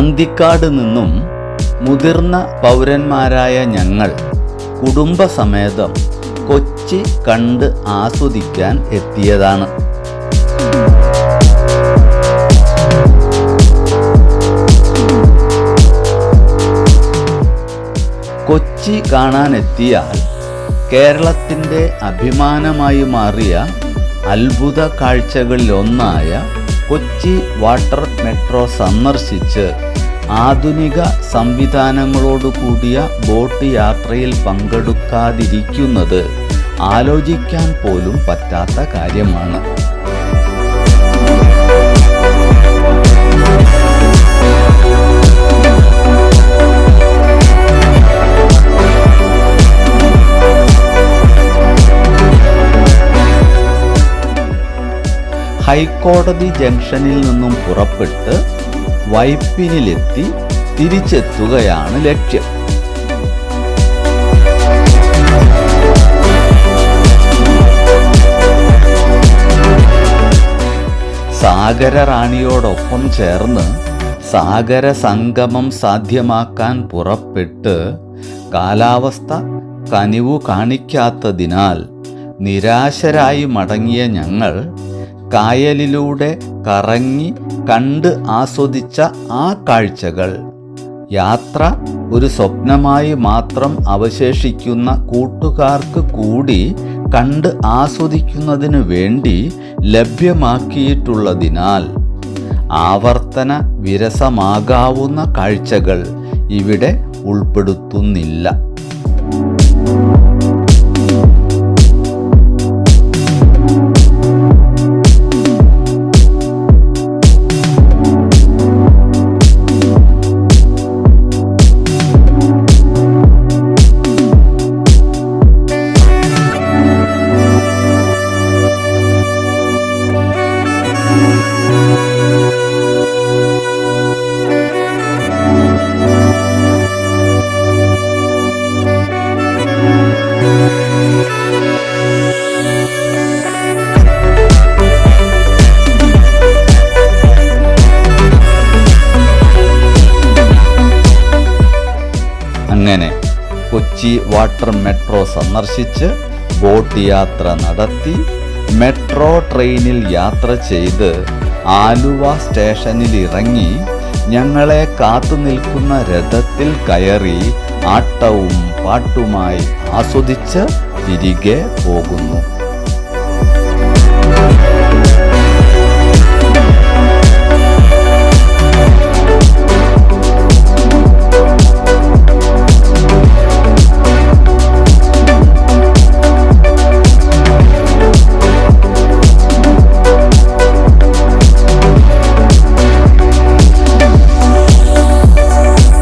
അന്തിക്കാട് നിന്നും മുതിർന്ന പൗരന്മാരായ ഞങ്ങൾ കുടുംബസമേതം കൊച്ചി കണ്ട് ആസ്വദിക്കാൻ എത്തിയതാണ്. കൊച്ചി കാണാനെത്തിയാൽ കേരളത്തിൻ്റെ അഭിമാനമായി മാറിയ അത്ഭുത കാഴ്ചകളിലൊന്നായ കൊച്ചി വാട്ടർ മെട്രോ സന്ദർശിച്ച് ആധുനിക സംവിധാനങ്ങളോടുകൂടിയ ബോട്ട് യാത്രയിൽ പങ്കെടുക്കാതിരിക്കുന്നത് ആലോചിക്കാൻ പോലും പറ്റാത്ത കാര്യമാണ്. ഹൈക്കോടതി ജംഗ്ഷനിൽ നിന്നും പുറപ്പെട്ട് വൈപ്പിനിലെത്തി തിരിച്ചെത്തുകയാണ് ലക്ഷ്യം. സാഗര റാണിയോടൊപ്പം ചേർന്ന് സാഗര സംഗമം സാധ്യമാക്കാൻ പുറപ്പെട്ട് കാലാവസ്ഥ കനിവു കാണിക്കാത്തതിനാൽ നിരാശരായി മടങ്ങിയ ഞങ്ങൾ കായലിലൂടെ കറങ്ങി കണ്ട് ആസ്വദിച്ച ആ കാഴ്ചകൾ യാത്ര ഒരു സ്വപ്നമായി മാത്രം അവശേഷിക്കുന്ന കൂട്ടുകാർക്ക് കൂടി കണ്ട് ആസ്വദിക്കുന്നതിനു വേണ്ടി ലഭ്യമാക്കിയിട്ടുള്ളതിനാൽ ആവർത്തന വിരസമാകാവുന്ന കാഴ്ചകൾ ഇവിടെ ഉൾപ്പെടുത്തുന്നില്ല. അങ്ങനെ കൊച്ചി വാട്ടർ മെട്രോ സന്ദർശിച്ച് ബോട്ട് യാത്ര നടത്തി മെട്രോ ട്രെയിനിൽ യാത്ര ചെയ്ത് ആലുവ സ്റ്റേഷനിൽ ഇറങ്ങി ഞങ്ങളെ കാത്തു നിൽക്കുന്ന രഥത്തിൽ കയറി ആട്ടവും പാട്ടുമായി ആസ്വദിച്ച് തിരികെ പോകുന്നു.